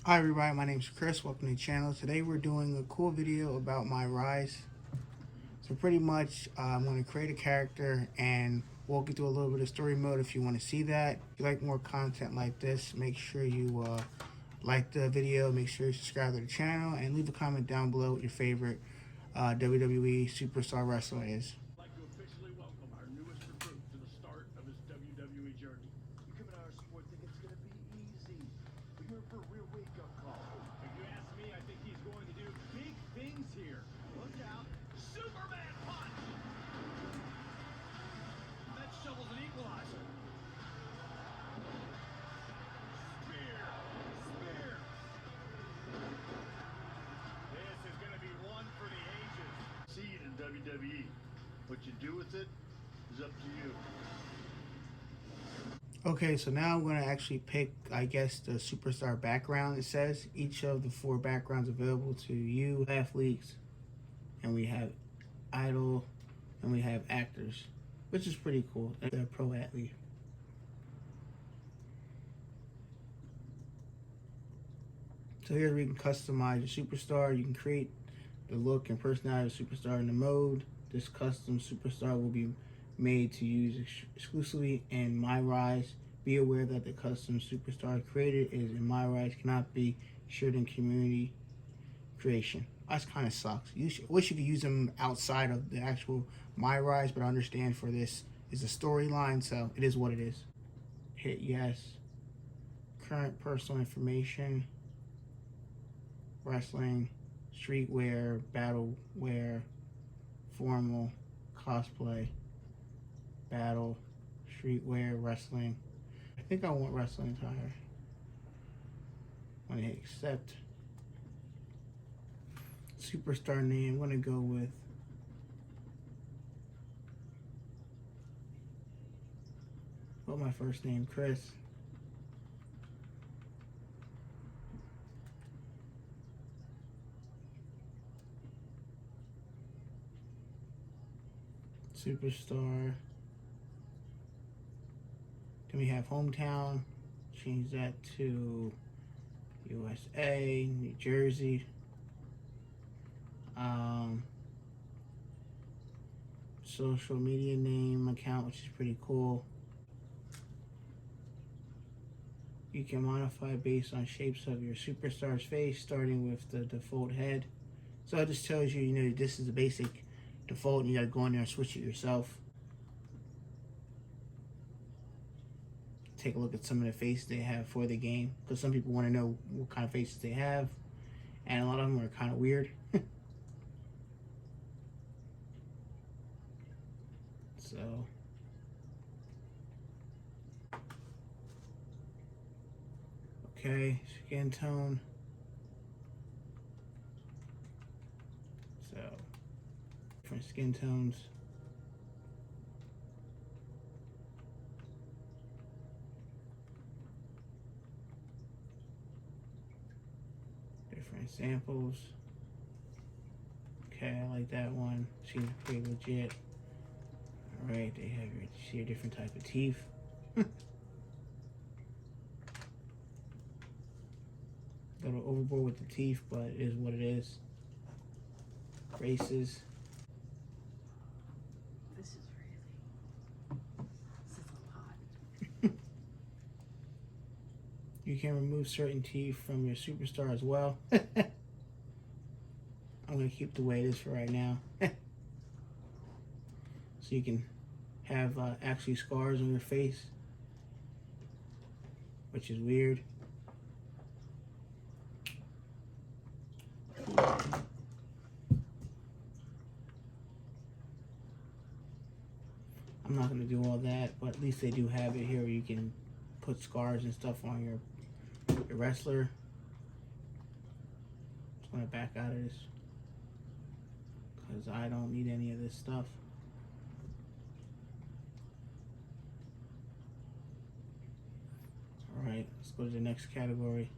Hi everybody, my name is Chris. Welcome to the channel. Today we're doing a cool video about my rise. So pretty much I'm going to create a character and walk you through a little bit of story mode if you want to see that. If you like more content like this, make sure you like the video, make sure you subscribe to the channel, and leave a comment down below what your favorite WWE superstar wrestler is. I'd like to officially welcome our newest recruit to the start of his WWE journey. You come in our sport think it's going to be easy, but you're in for a real wake-up call. If you ask me, I think he's going to do big things here. Look out. Superman punch! That shovels an equalizer. Spear! Spear! This is going to be one for the ages. See it in WWE. What you do with it is up to you. Okay, so now I'm going to actually pick, I guess, the superstar background. It says each of the 4 backgrounds available to you athletes, and we have idol, and we have actors, which is pretty cool. They're pro athlete. So here we can customize your superstar. You can create the look and personality of the superstar in the mode. This custom superstar will be made to use exclusively in My Rise. Be aware that the custom superstar created is in My Rise cannot be shared in community creation. That kind of sucks. Wish you could use them outside of the actual My Rise, but I understand for this is a storyline, so it is what it is. Hit yes. Current personal information. Wrestling, streetwear, battle wear, formal, cosplay, battle, streetwear, wrestling. I think I want wrestling attire. When I hit accept, superstar name, I'm gonna go with my first name, Chris. Superstar. Then we have hometown. Change that to USA, New Jersey. Social media name account, which is pretty cool. You can modify based on shapes of your superstar's face, starting with the default head. So it just tells you, this is the basic default, and you gotta go in there and switch it yourself. Take a look at some of the faces they have for the game, because some people want to know what kind of faces they have, and a lot of them are kind of weird. So okay, skin tone. So different skin tones. Different samples. Okay, I like that one. Seems pretty legit. Alright, they have your different type of teeth. A little overboard with the teeth, but it is what it is. Braces. This is a lot. You can remove certain teeth from your superstar as well. I'm going to keep the way it is for right now. So you can have actually scars on your face, which is weird. I'm not going to do all that, but at least they do have it here where you can put scars and stuff on your wrestler. Just want to back out of this because I don't need any of this stuff. Alright, let's go to the next category.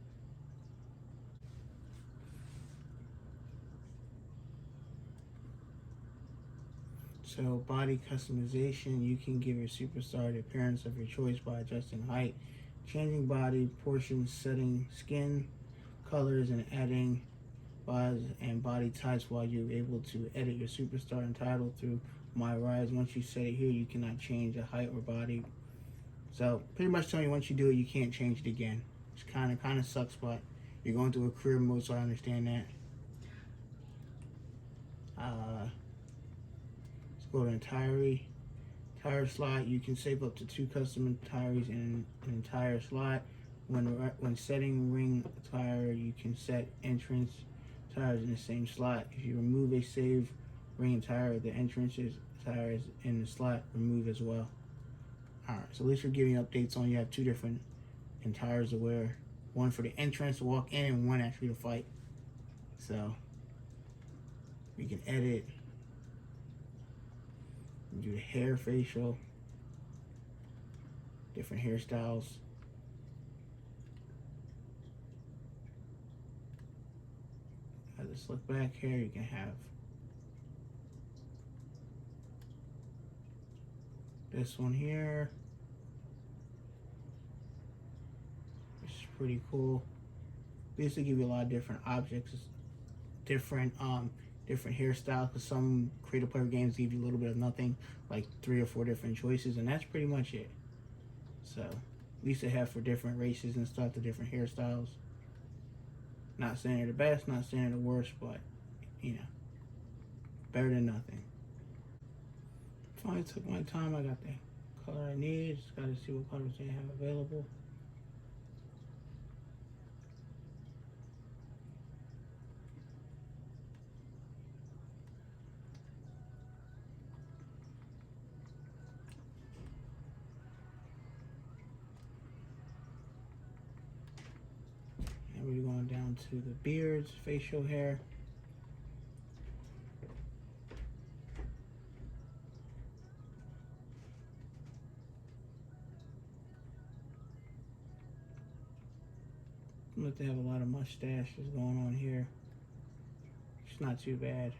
So body customization, you can give your superstar the appearance of your choice by adjusting height, changing body proportions, setting skin colors and adding bodies and body types while you're able to edit your superstar Untitled through My Rise. Once you set it here, you cannot change the height or body. So pretty much telling you once you do it, you can't change it again. It's kind of sucks, but you're going through a career mode, so I understand that. Let's go to entire slot. You can save up to 2 custom entires in an entire slot. When setting ring attire, you can set entrance tires in the same slot. If you remove a save ring attire, the entrance tires in the slot remove as well. Alright, so at least we're giving you updates on you have 2 different attires to wear. One for the entrance to walk in and one actually to fight. So we can edit, do the hair, facial, different hairstyles. Have the slick back hair. You can have this one here, which is pretty cool. These will give you a lot of different objects, different hairstyles, because some creative player games give you a little bit of nothing, like 3 or 4 different choices, and that's pretty much it. So at least they have for different races and stuff, the different hairstyles. Not saying they're the best, not saying they're the worst, but you know, better than nothing. Finally took my time. I got the color I need. Just got to see what colors they have available. We're going down to the beards, facial hair. Look, they have a lot of mustaches going on here. It's not too bad.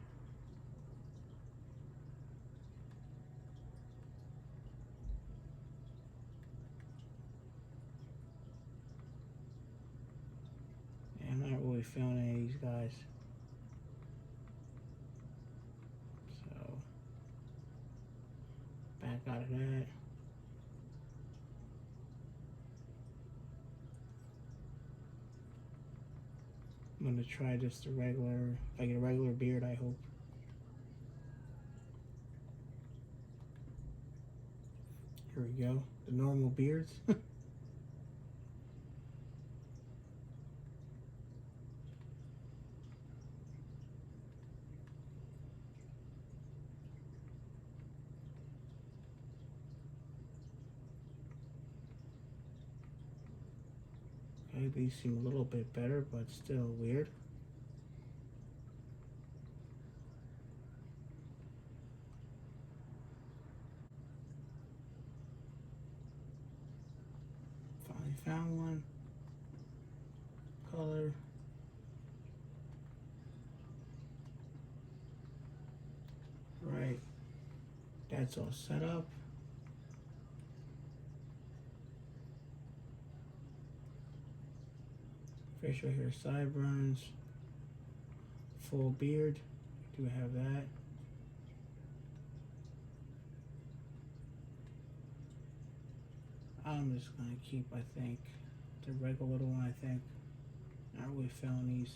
I'm not really feeling any of these guys. So, back out of that. I'm gonna try just the regular, if I get a regular beard, I hope. Here we go, the normal beards. Okay, these seem a little bit better, but still weird. Finally found one. Color. Right. That's all set up. Facial hair, sideburns, full beard. Do have that. I'm just gonna keep, I think, the regular little one. I think. Not really feeling these.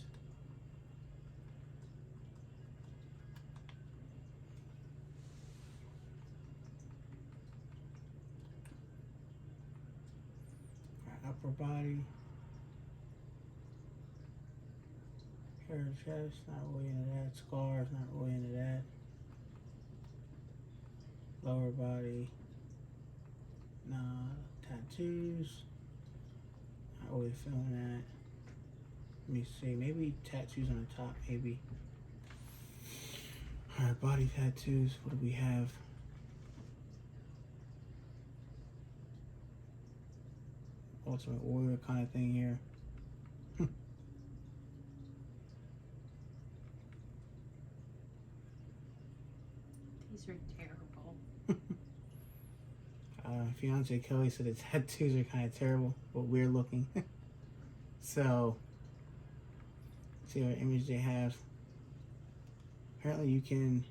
Upper body. Hair and chest, not really into that. Scars, not really into that. Lower body, nah. Tattoos, not really feeling that. Let me see, maybe tattoos on the top, maybe. Alright, body tattoos, what do we have? Ultimate Warrior kind of thing here. These are terrible. Fiance Kelly said the tattoos are kind of terrible, but weird looking. So, See what image they have. Apparently you can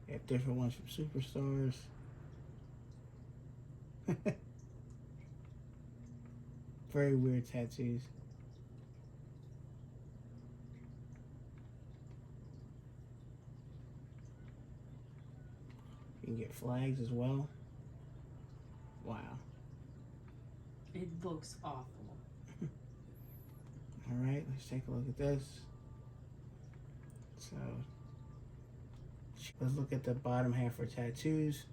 get different ones from Superstars. Very weird tattoos. You can get flags as well. Wow. It looks awful. Alright, let's take a look at this. So, let's look at the bottom half for tattoos.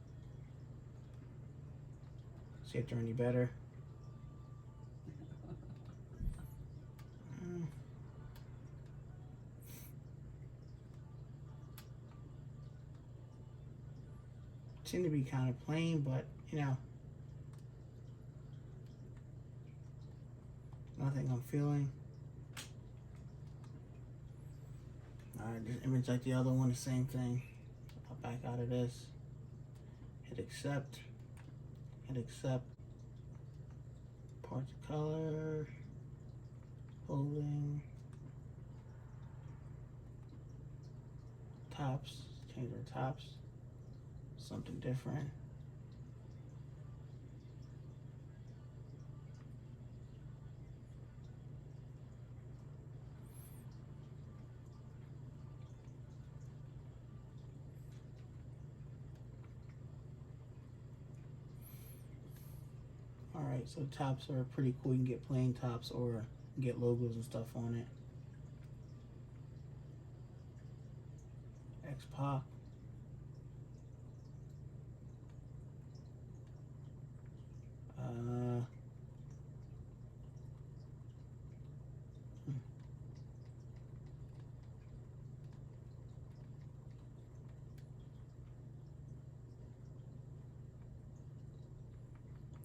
See if they're any better. Seem to be kind of plain, but you know, nothing I'm feeling. Alright, this image like the other one, the same thing. I'll back out of this. Hit accept. Hit accept. Parts of color. Holding. Tops. Change our tops. Something different. Alright, so tops are pretty cool. You can get plain tops or get logos and stuff on it. X-Pac.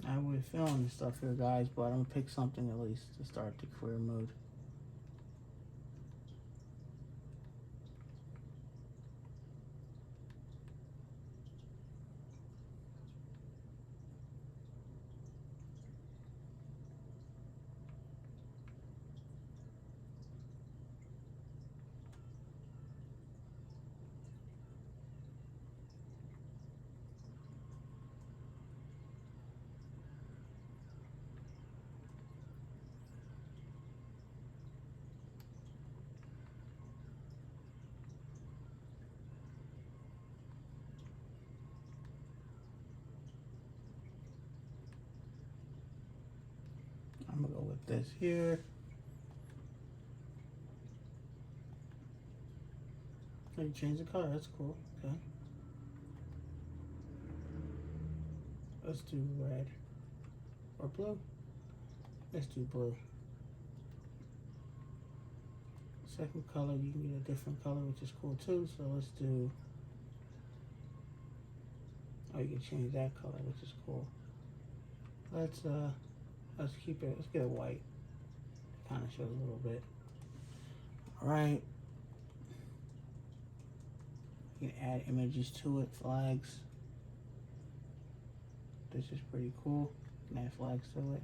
I would film this stuff here, guys, but I'm gonna pick something at least to start the career mode. I'm gonna go with this here. Oh, you change the color, that's cool. Okay. Let's do red. Or blue? Let's do blue. Second color, you can get a different color, which is cool too. So let's do, oh, you can change that color, which is cool. Let's keep it, let's get it white. It kind of shows a little bit. All right. You can add images to it, flags. This is pretty cool. You can add flags to it.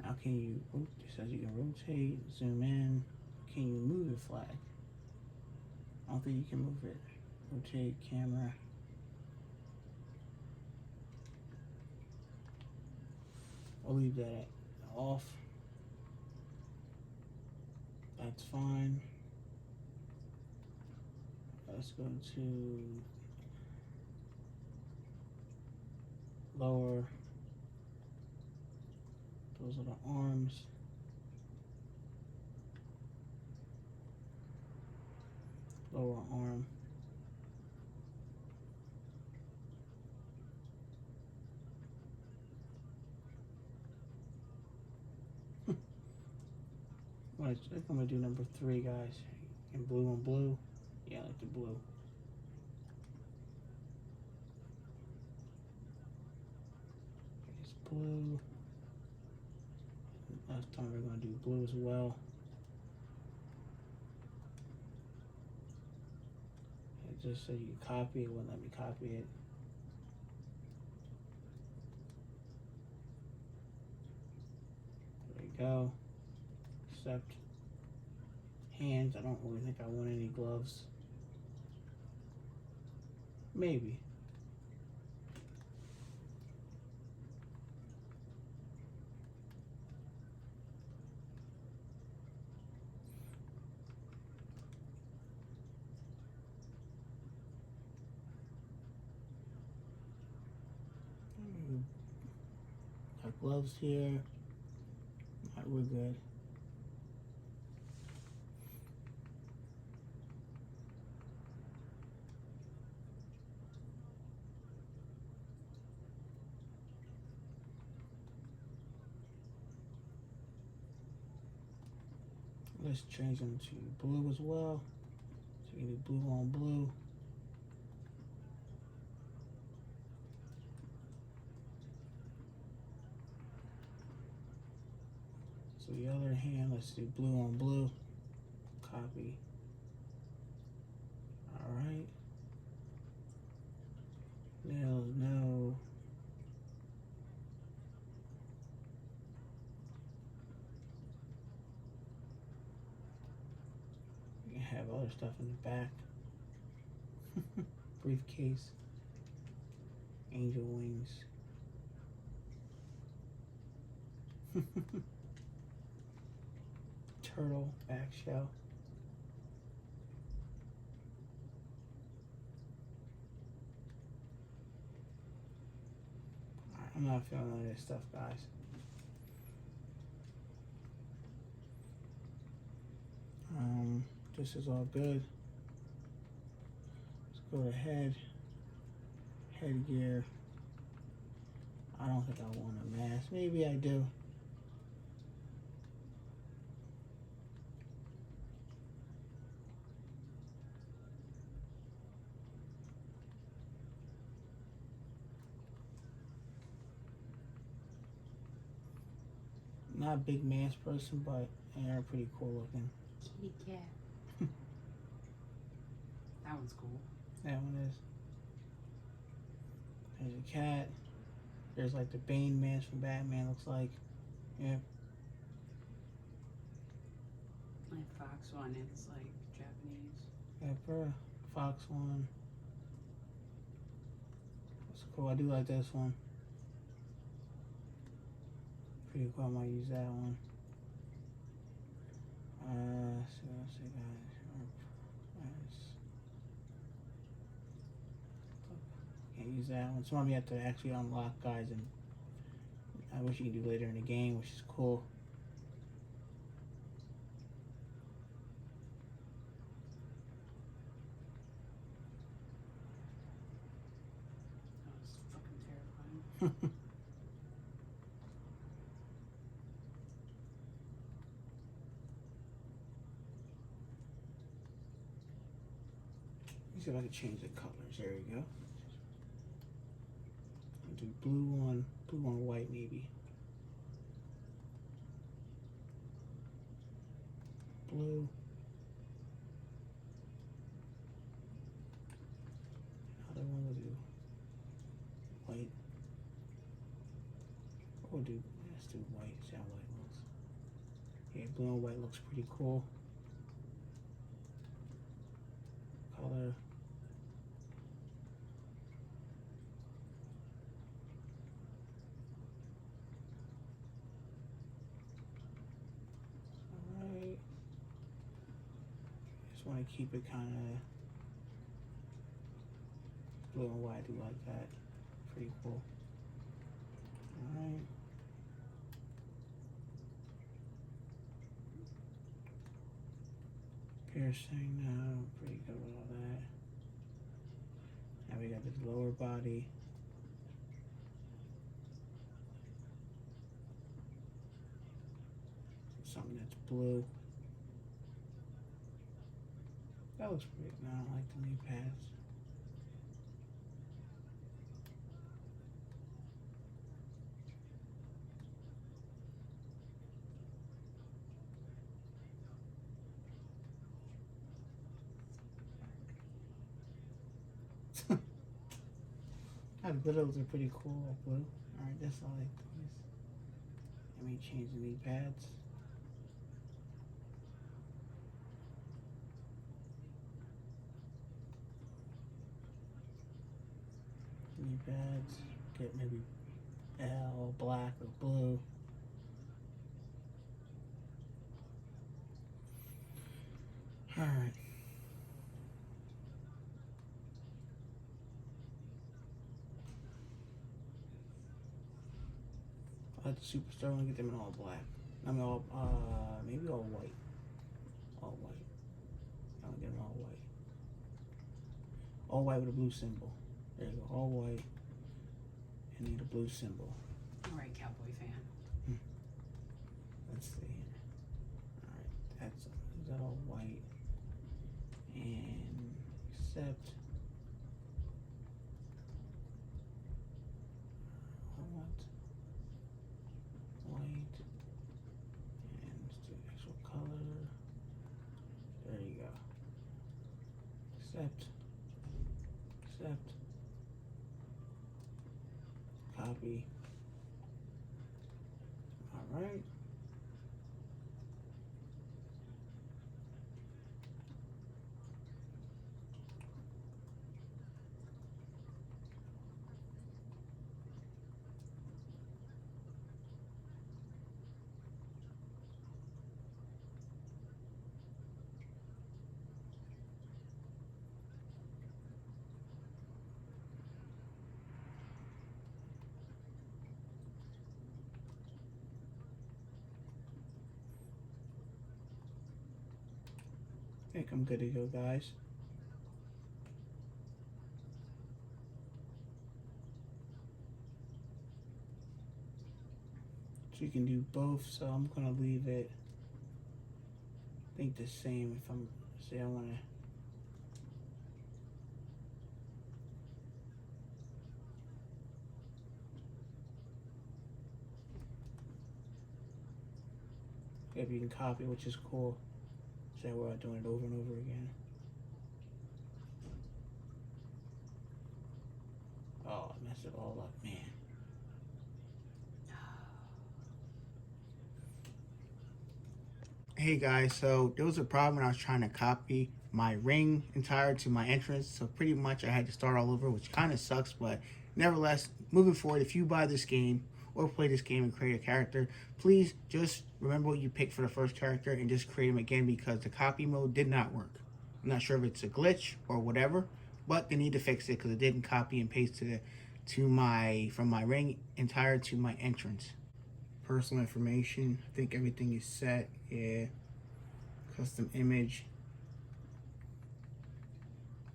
Now can you, it says you can rotate, zoom in. Can you move the flag? I don't think you can move it. Rotate camera. I'll leave that off. That's fine. Let's go to lower. Those are the arms. Lower arm. I think I'm gonna do number 3, guys. In blue and blue. Yeah, I like the blue. It's blue. Last time we're gonna do blue as well. It just said you copy it, wouldn't let me copy it. go. Except hands. I don't really think I want any gloves. Maybe. Got gloves here. Alright, we're good. Let's change them to blue as well. So you can do blue on blue. So the other hand, let's do blue on blue. Copy. Alright. Nails, no. You can have other stuff in the back. Briefcase. Angel wings. Turtle back shell. Alright, I'm not feeling any of this stuff, guys. This is all good. Let's go to headgear. I don't think I want a mask. Maybe I do. Not a big mask person, but they're pretty cool looking. Kitty cat. That one's cool. That one is. There's a cat. There's like the Bane mask from Batman, looks like. Yeah. My fox one, it's like Japanese. Pepper. Fox one. That's cool. I do like this one. Pretty cool. I might use that one. So let's see, guys. Can't use that one. Some of you have to actually unlock, guys, and I wish you could do later in the game, which is cool. That was fucking terrifying. Let me see if I can change the colors. There we go. I'll do blue on white maybe. Blue. Other one will do white. We'll do, let's do white. See how white looks. Yeah, blue and white looks pretty cool. Color. Alright. Just want to keep it kind of blue and white. I do like that. Pretty cool. Alright. Piercing now, pretty good with all that. Now we got this lower body. Something that's blue. That looks pretty good. I don't like the knee pads. Those are pretty cool, like blue. Alright, that's all I like these. Let me change the knee pads. Knee pads. Get maybe L, black or blue. Alright. I like the Superstar. I'm gonna get them in all black. I mean, all, maybe all white. All white. I'm gonna get them all white. All white with a blue symbol. There you go. All white. And need a blue symbol. Alright, cowboy fan. Let's see. Alright, that's, is that all white? And accept. I want white. And let's do actual color. There you go. Accept. Accept. Copy. Alright. I think I'm good to go, guys. So you can do both, so I'm gonna leave it, I think the same. If I'm, say I wanna, maybe you can copy, which is cool. So we're not doing it over and over again. Oh, I messed it all up, man. Hey guys, so there was a problem when I was trying to copy my ring entire to my entrance. So pretty much I had to start all over, which kind of sucks, but nevertheless, moving forward, if you buy this game or play this game and create a character, please just remember what you picked for the first character and just create them again, because the copy mode did not work. I'm not sure if it's a glitch or whatever, but they need to fix it because it didn't copy and paste from my ring entire to my entrance. Personal information, I think everything is set. Yeah. Custom image,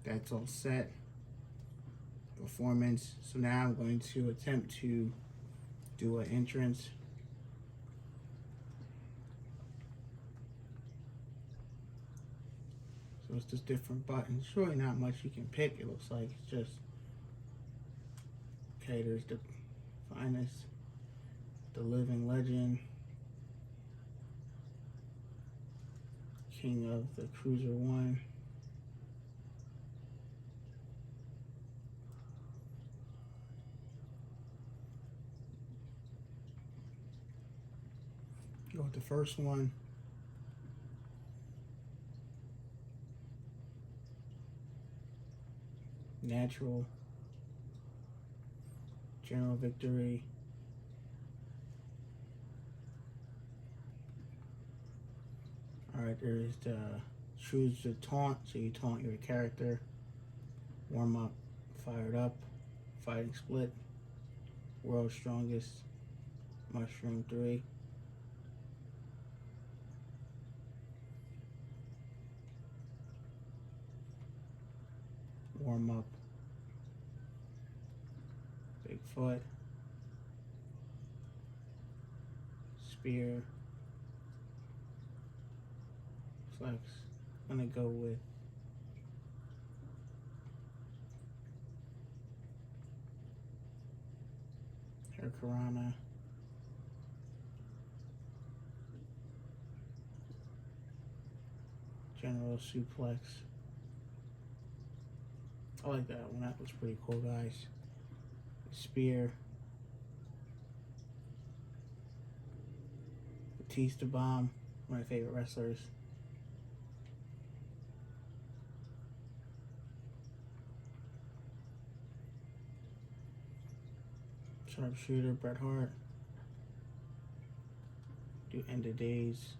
that's all set. Performance. So now I'm going to attempt to do an entrance. So it's just different buttons. It's really not much you can pick. It looks like it's just, okay, there's the finest, the living legend, king of the cruiser one. Go with the first one. Natural. General victory. Alright, there is the choose the taunt, so you taunt your character. Warm up, fired up, fighting split, world's strongest, mushroom 3. Warm up, Bigfoot, spear, flex. I'm gonna go with Hurricanrana, general suplex. I like that one. That looks pretty cool, guys. Spear. Batista Bomb, one of my favorite wrestlers. Sharpshooter, Bret Hart. Do End of Days.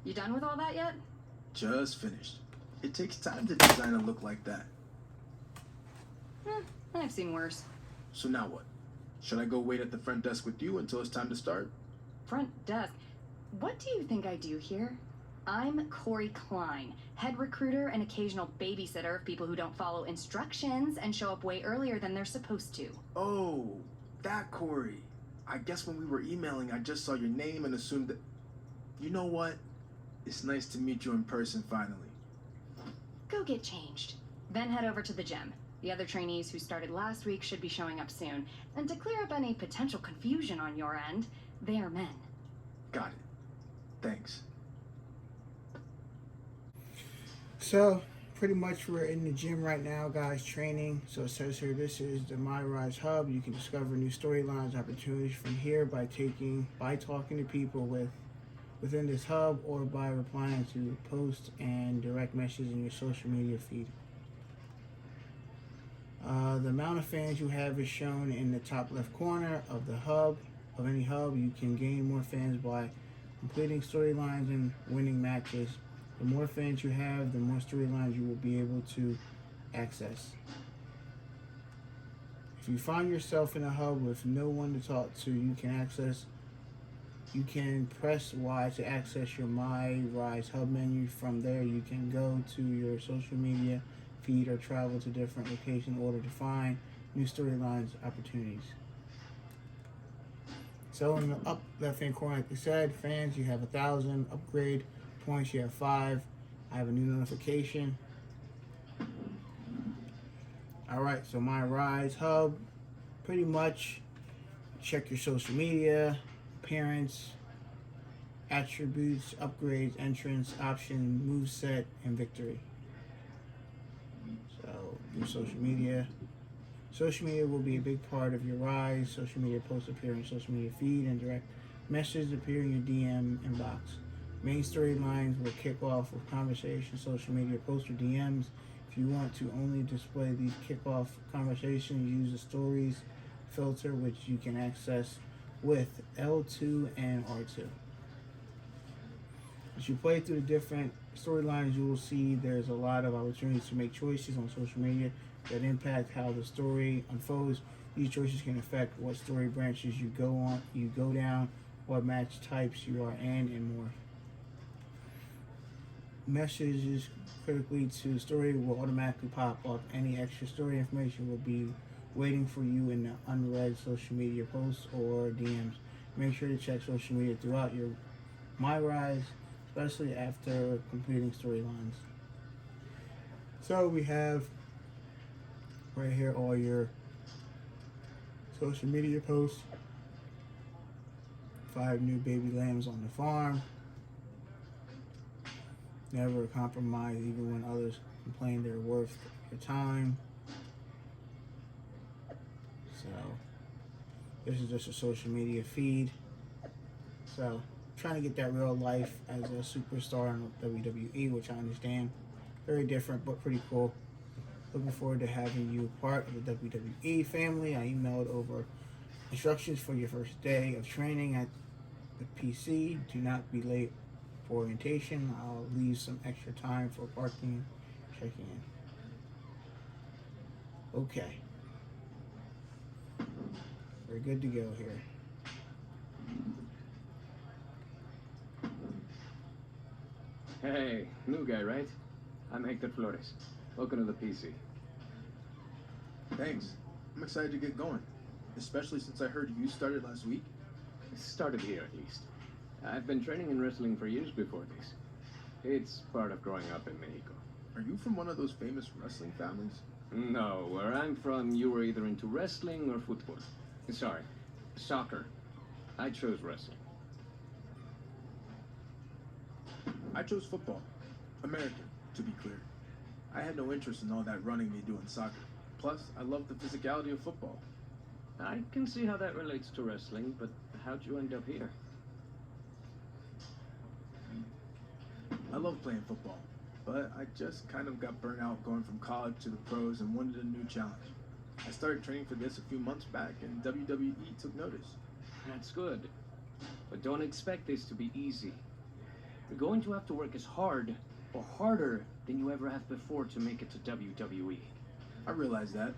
You done with all that yet? Just finished. It takes time to design a look like that. I've seen worse. So now what? Should I go wait at the front desk with you until it's time to start? Front desk. What do you think I do here? I'm Corey Klein, head recruiter and occasional babysitter of people who don't follow instructions and show up way earlier than they're supposed to. Oh, that Corey. I guess when we were emailing, I just saw your name and assumed that... You know what? It's nice to meet you in person finally. Go get changed. Then head over to the gym. The other trainees who started last week should be showing up soon. And to clear up any potential confusion on your end, they are men. Got it. Thanks. So, pretty much we're in the gym right now, guys, training. So it says here, this is the My Rise Hub. You can discover new storylines, opportunities from here by talking to people within this hub or by replying to posts and direct messages in your social media feed. The amount of fans you have is shown in the top left corner of the hub. Of any hub, you can gain more fans by completing storylines and winning matches. The more fans you have, the more storylines you will be able to access. If you find yourself in a hub with no one to talk to, you can press Y to access your My Rise Hub menu. From there, you can go to your social media feed or travel to different locations in order to find new storylines opportunities. So in the up left hand corner, like we said, fans, you have 1,000. Upgrade points, you have 5. I have a new notification. Alright, so My Rise Hub, pretty much check your social media, appearance, attributes, upgrades, entrance, option, moveset, and victory. So, your social media. Social media will be a big part of your rise. Social media posts appear in your social media feed and direct messages appear in your DM inbox. Main storylines will kick off with conversations, social media posts, or DMs. If you want to only display these kickoff conversations, use the stories filter, which you can access with L2 and R2. As you play through the different storylines, you will see there's a lot of opportunities to make choices on social media that impact how the story unfolds. These choices can affect what story branches you go down, what match types you are in, and more. Messages critically to the story will automatically pop up. Any extra story information will be waiting for you in the unread social media posts or DMs. Make sure to check social media throughout your My Rise, especially after completing storylines. So we have right here all your social media posts. 5 new baby lambs on the farm. Never compromise even when others complain they're worth your time. So this is just a social media feed. So trying to get that real life as a superstar in WWE, which I understand. Very different, but pretty cool. Looking forward to having you part of the WWE family. I emailed over instructions for your first day of training at the PC. Do not be late for orientation. I'll leave some extra time for parking, checking in. Okay. We're good to go here. Hey, new guy, right? I'm Hector Flores. Welcome to the PC. Thanks. I'm excited to get going, especially since I heard you started last week. Started here, at least. I've been training in wrestling for years before this. It's part of growing up in Mexico. Are you from one of those famous wrestling families? No, where I'm from, you were either into wrestling or football. Sorry, soccer. I chose wrestling. I chose football. American, to be clear. I had no interest in all that running they do in soccer. Plus, I love the physicality of football. I can see how that relates to wrestling, but how'd you end up here? I love playing football, but I just kind of got burnt out going from college to the pros and wanted a new challenge. I started training for this a few months back, and WWE took notice. That's good. But don't expect this to be easy. You're going to have to work as hard or harder than you ever have before to make it to WWE. I realize that,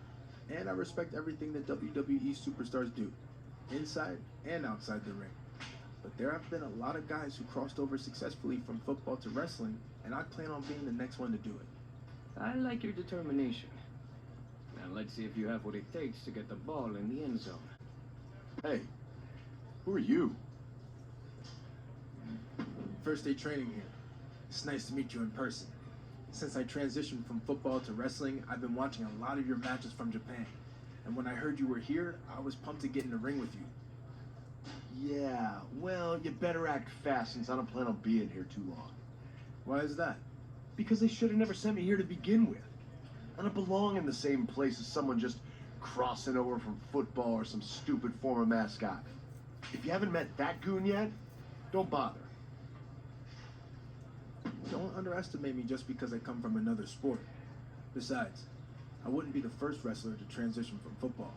and I respect everything that WWE superstars do, inside and outside the ring. But there have been a lot of guys who crossed over successfully from football to wrestling, and I plan on being the next one to do it. I like your determination. Now let's see if you have what it takes to get the ball in the end zone. Hey, who are you? First day training here. It's nice to meet you in person. Since I transitioned from football to wrestling, I've been watching a lot of your matches from Japan. And when I heard you were here, I was pumped to get in the ring with you. Yeah, well, you better act fast since I don't plan on being here too long. Why is that? Because they should have never sent me here to begin with. I don't belong in the same place as someone just crossing over from football or some stupid former mascot. If you haven't met that goon yet, don't bother. Don't underestimate me just because I come from another sport. Besides, I wouldn't be the first wrestler to transition from football.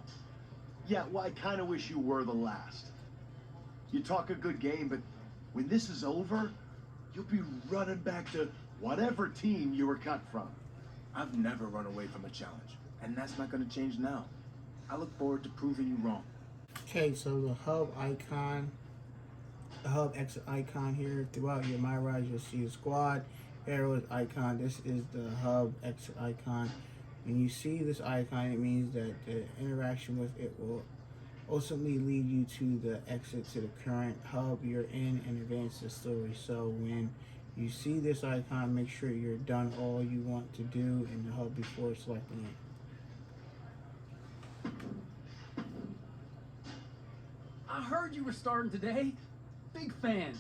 Yeah, well, I kind of wish you were the last. You talk a good game, but when this is over, you'll be running back to whatever team you were cut from. I've never run away from a challenge, and that's not going to change now. I look forward to proving you wrong. Okay, so the hub icon, the hub exit icon here throughout your My Rise, you'll see a squad arrows icon. This is the hub exit icon. When you see this icon, it means that the interaction with it will ultimately lead you to the exit to the current hub you're in and advance the story. So when you see this icon, make sure you're done all you want to do in the hub before selecting it. I heard you were starting today. Big fan.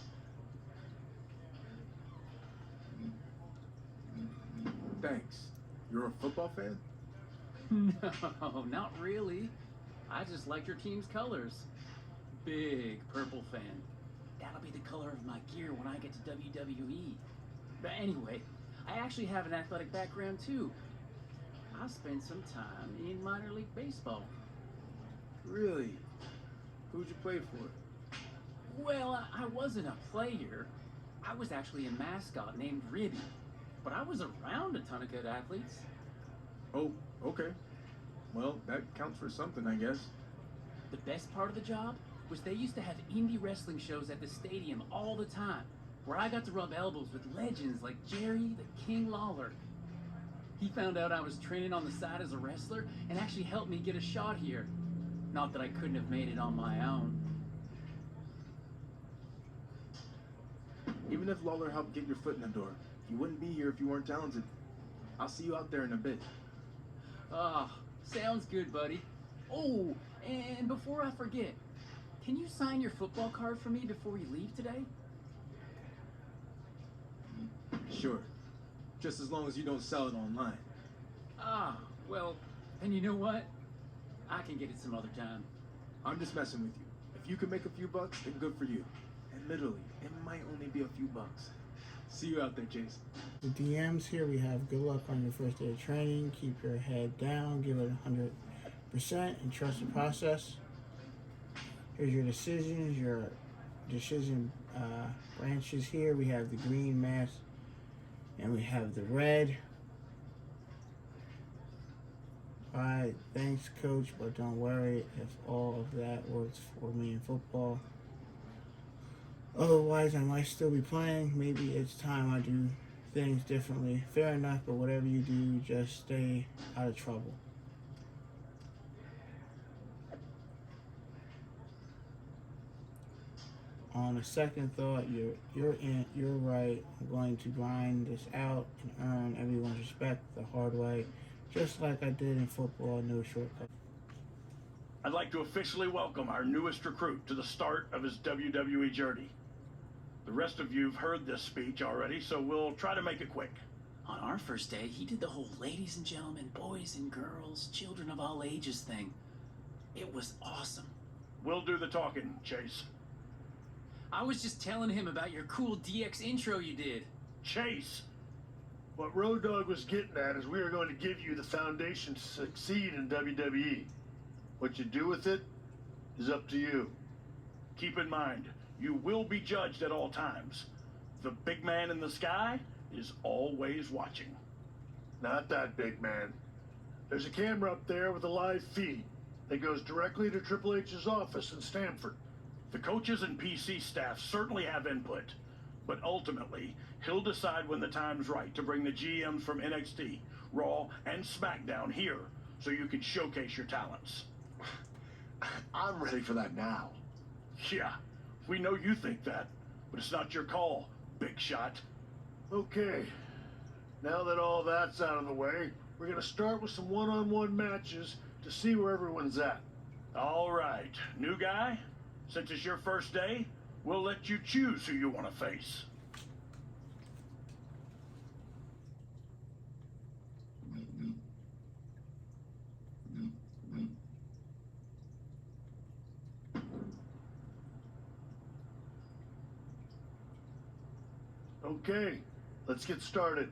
Thanks. You're a football fan? No, not really. I just like your team's colors. Big purple fan. That'll be the color of my gear when I get to WWE. But anyway, I actually have an athletic background too. I spent some time in minor league baseball. Really? Who'd you play for? Well, I wasn't a player. I was actually a mascot named Ribby. But I was around a ton of good athletes. Oh, okay. Well, that counts for something, I guess. The best part of the job was they used to have indie wrestling shows at the stadium all the time, where I got to rub elbows with legends like Jerry the King Lawler. He found out I was training on the side as a wrestler and actually helped me get a shot here. Not that I couldn't have made it on my own. Even if Lawler helped get your foot in the door, you wouldn't be here if you weren't talented. I'll see you out there in a bit. Ah, sounds good, buddy. Oh, and before I forget, can you sign your football card for me before you leave today? Sure. Just as long as you don't sell it online. Ah, well, then you know what? I can get it some other time. I'm just messing with you. If you can make a few bucks, then good for you. Admittedly, it might only be a few bucks. See you out there, Jason. The DMs here, we have good luck on your first day of training. Keep your head down, give it 100%, and trust the process. Here's your decisions, your decision branches here. We have the green mask and we have the red. Alright, thanks coach, but don't worry if all of that works for me in football. Otherwise, I might still be playing. Maybe it's time I do things differently. Fair enough, but whatever you do, just stay out of trouble. On a second thought, you're right. I'm going to grind this out and earn everyone's respect the hard way, just like I did in football. No shortcut. I'd like to officially welcome our newest recruit to the start of his WWE journey. The rest of you've heard this speech already, so we'll try to make it quick. On our first day, he did the whole ladies and gentlemen, boys and girls, children of all ages thing. It was awesome. We'll do the talking, Chase. I was just telling him about your cool DX intro you did. Chase! What Road Dogg was getting at is we are going to give you the foundation to succeed in WWE. What you do with it is up to you. Keep in mind, you will be judged at all times. The big man in the sky is always watching. Not that big man. There's a camera up there with a live feed that goes directly to Triple H's office in Stamford. The coaches and PC staff certainly have input, but ultimately, he'll decide when the time's right to bring the GMs from NXT, Raw, and SmackDown here so you can showcase your talents. I'm ready for that now. Yeah, we know you think that, but it's not your call, big shot. Okay, now that all that's out of the way, we're gonna start with some one-on-one matches to see where everyone's at. All right, new guy, since it's your first day, we'll let you choose who you want to face. Okay, let's get started.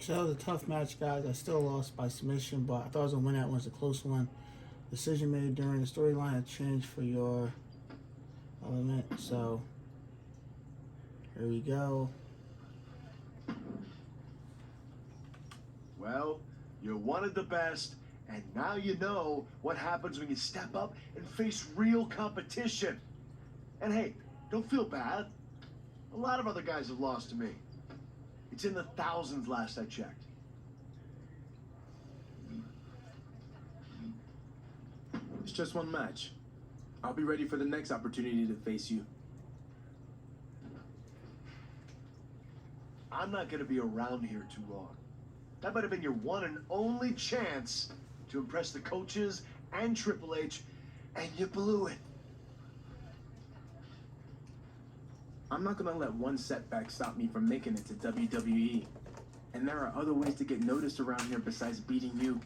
So that was a tough match, guys. I still lost by submission, but I thought I was gonna win that one. It's a close one. Decision made during the storyline had changed for your element. So here we go. Well, you're one of the best, and now you know what happens when you step up and face real competition. And hey, don't feel bad. A lot of other guys have lost to me. It's in the thousands last I checked. It's just one match. I'll be ready for the next opportunity to face you. I'm not going to be around here too long. That might have been your one and only chance to impress the coaches and Triple H, and you blew it. I'm not gonna let one setback stop me from making it to WWE. And there are other ways to get noticed around here besides beating you.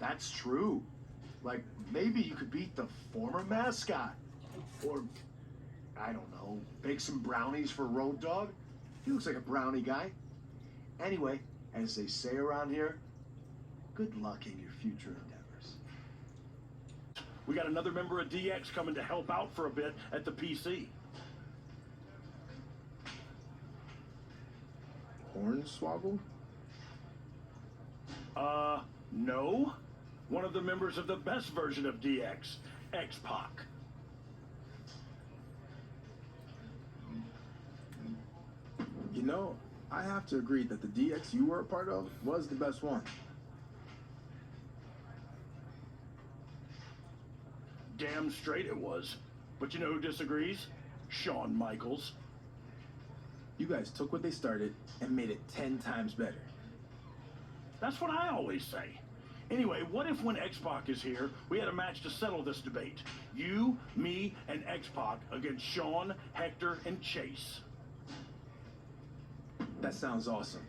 That's true. Like, maybe you could beat the former mascot. Or, I don't know, bake some brownies for Road Dogg. He looks like a brownie guy. Anyway, as they say around here, good luck in your future endeavors. We got another member of DX coming to help out for a bit at the PC. Hornswoggle? No. One of the members of the best version of DX, X-Pac. You know, I have to agree that the DX you were a part of was the best one. Damn straight it was. But you know who disagrees? Shawn Michaels. You guys took what they started and made it 10 times better. That's what I always say. Anyway, what if when X-Pac is here, we had a match to settle this debate? You, me, and X-Pac against Shawn, Hector, and Chase. That sounds awesome.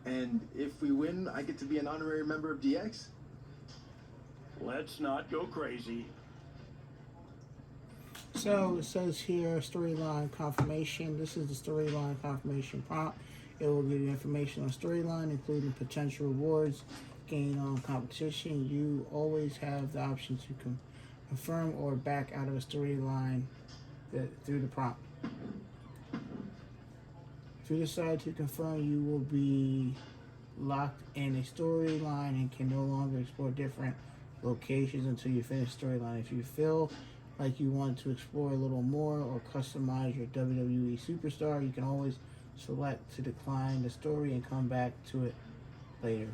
And if we win, I get to be an honorary member of DX? Let's not go crazy. So it says here storyline confirmation. This is the storyline confirmation prompt. It will give you information on storyline, including potential rewards gained on competition. You always have the option to confirm or back out of a storyline through the prompt. If you decide to confirm, you will be locked in a storyline and can no longer explore different locations until you finish storyline. If you feel like you want to explore a little more or customize your WWE superstar, you can always select to decline the story and come back to it later.